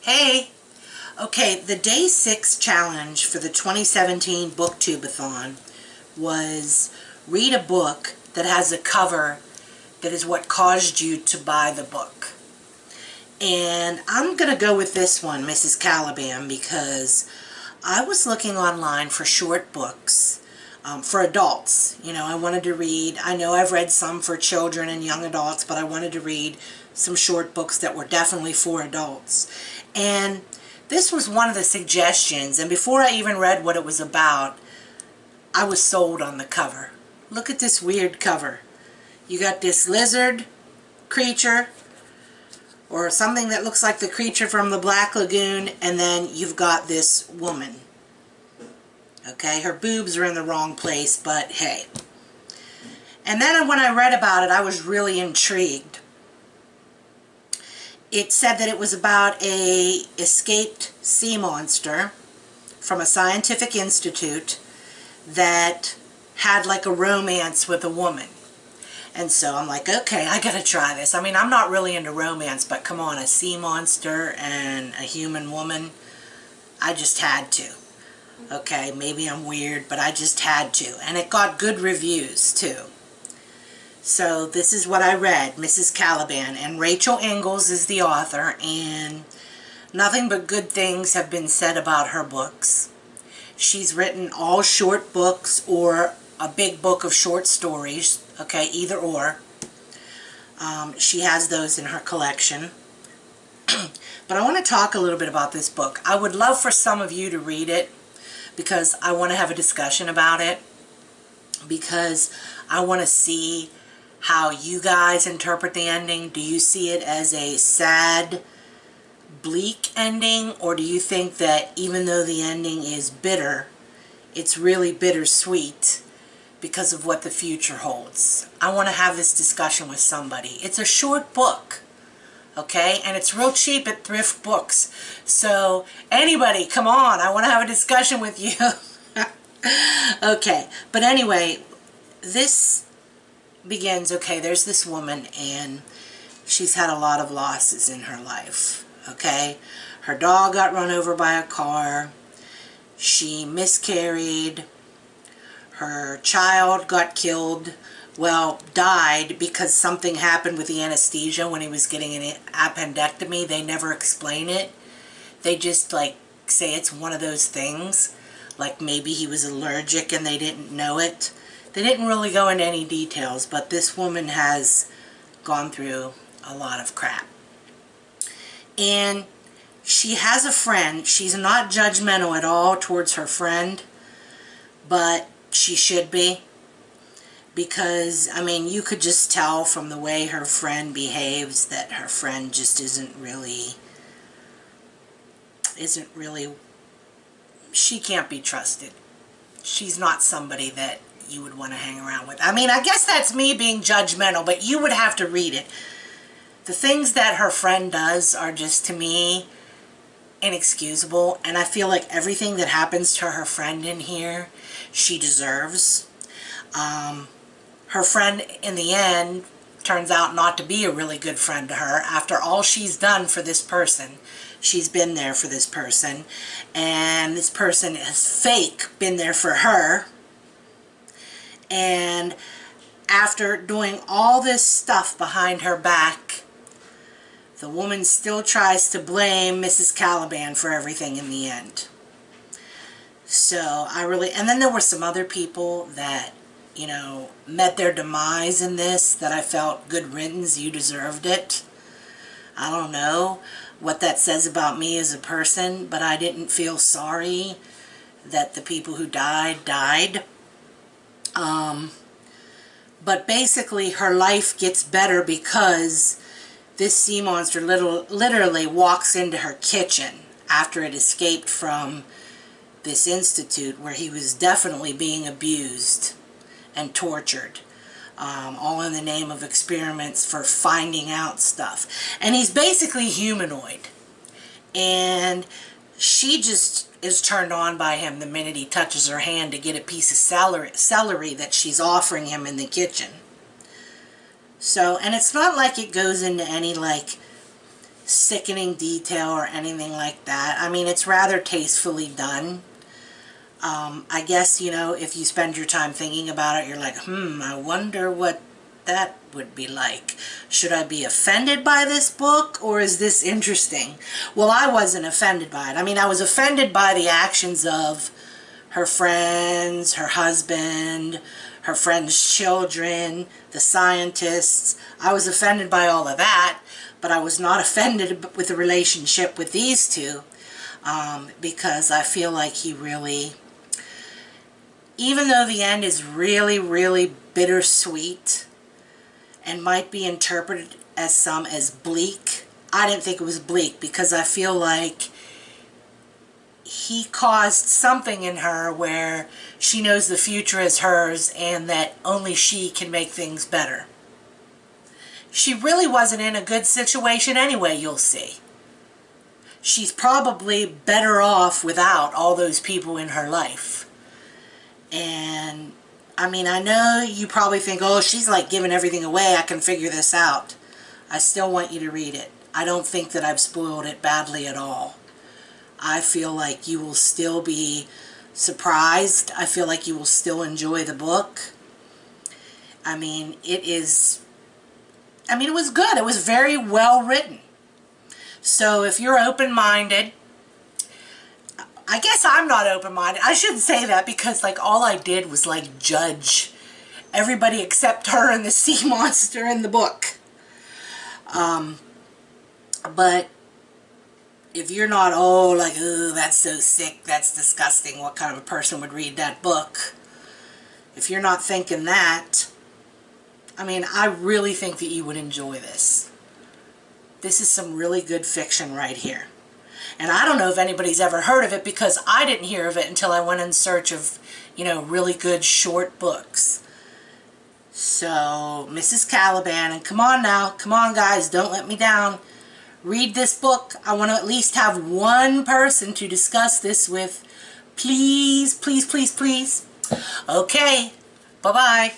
Hey! Okay, the day 6 challenge for the 2017 BookTube-a-thon was read a book that has a cover that is what caused you to buy the book. And I'm going to go with this one, Mrs. Caliban, because I was looking online for short books for adults. You know, I wanted to read, I know I've read some for children and young adults, but I wanted to read some short books that were definitely for adults. And this was one of the suggestions, and before I even read what it was about, I was sold on the cover. Look at this weird cover. You got this lizard creature, or something that looks like the creature from the Black Lagoon, and then you've got this woman. Okay, her boobs are in the wrong place, but hey. And then when I read about it, I was really intrigued. It said that it was about a escaped sea monster from a scientific institute that had like a romance with a woman. And so I'm like, okay, I gotta try this. I mean, I'm not really into romance, but come on, a sea monster and a human woman, I just had to. Okay, maybe I'm weird, but I just had to. And it got good reviews, too. So this is what I read, Mrs. Caliban, and Rachel Ingalls is the author, and nothing but good things have been said about her books. She's written all short books or a big book of short stories, okay, either or. She has those in her collection. But I want to talk a little bit about this book. I would love for some of you to read it because I want to have a discussion about it, because I want to see how you guys interpret the ending. Do you see it as a sad, bleak ending, or do you think that even though the ending is bitter, it's really bittersweet because of what the future holds? I want to have this discussion with somebody. It's a short book, okay, and it's real cheap at thrift books. So anybody, come on, I want to have a discussion with you. Okay, but anyway, this begins, okay, there's this woman, and she's had a lot of losses in her life, okay? Her dog got run over by a car, she miscarried, her child got killed, well, died because something happened with the anesthesia when he was getting an appendectomy. They never explain it. They just, like, say it's one of those things, like maybe he was allergic and they didn't know it. They didn't really go into any details, but this woman has gone through a lot of crap. And she has a friend. She's not judgmental at all towards her friend, but she should be. Because, I mean, you could just tell from the way her friend behaves that her friend just isn't really, she can't be trusted. She's not somebody that you would want to hang around with. I mean, I guess that's me being judgmental, but you would have to read it. The things that her friend does are just, to me, inexcusable, and I feel like everything that happens to her friend in here, she deserves. Her friend, in the end, turns out not to be a really good friend to her. After all she's done for this person, she's been there for this person, and this person has fake been there for her. And after doing all this stuff behind her back, the woman still tries to blame Mrs. Caliban for everything in the end. So and then there were some other people that, you know, met their demise in this that I felt good riddance, you deserved it. I don't know what that says about me as a person, but I didn't feel sorry that the people who died. But basically her life gets better because this sea monster literally walks into her kitchen after it escaped from this institute where he was definitely being abused and tortured, all in the name of experiments for finding out stuff. And he's basically humanoid, and she just is turned on by him the minute he touches her hand to get a piece of celery that she's offering him in the kitchen. So, and it's not like it goes into any, like, sickening detail or anything like that. I mean, it's rather tastefully done. I guess, you know, if you spend your time thinking about it, you're like, I wonder what that would be like. Should I be offended by this book, or is this interesting? Well, I wasn't offended by it. I mean, I was offended by the actions of her friends, her husband, her friends' children, the scientists. I was offended by all of that, but I was not offended with the relationship with these two, because I feel like he really, even though the end is really, really bittersweet and might be interpreted as bleak, I didn't think it was bleak, because I feel like he caused something in her where she knows the future is hers and that only she can make things better. She really wasn't in a good situation anyway, you'll see. She's probably better off without all those people in her life. And I mean, I know you probably think, oh, she's like giving everything away, I can figure this out. I still want you to read it. I don't think that I've spoiled it badly at all. I feel like you will still be surprised. I feel like you will still enjoy the book. I mean, it was good. It was very well written. So if you're open-minded, I guess I'm not open-minded. I shouldn't say that, because like all I did was like judge everybody except her and the sea monster in the book. But if you're not, oh, like, oh, that's so sick, that's disgusting, what kind of a person would read that book? If you're not thinking that, I mean, I really think that you would enjoy this. This is some really good fiction right here. And I don't know if anybody's ever heard of it, because I didn't hear of it until I went in search of, you know, really good short books. So, Mrs. Caliban, and come on now, come on guys, don't let me down. Read this book. I want to at least have one person to discuss this with. Please, please, please, please. Okay, bye-bye.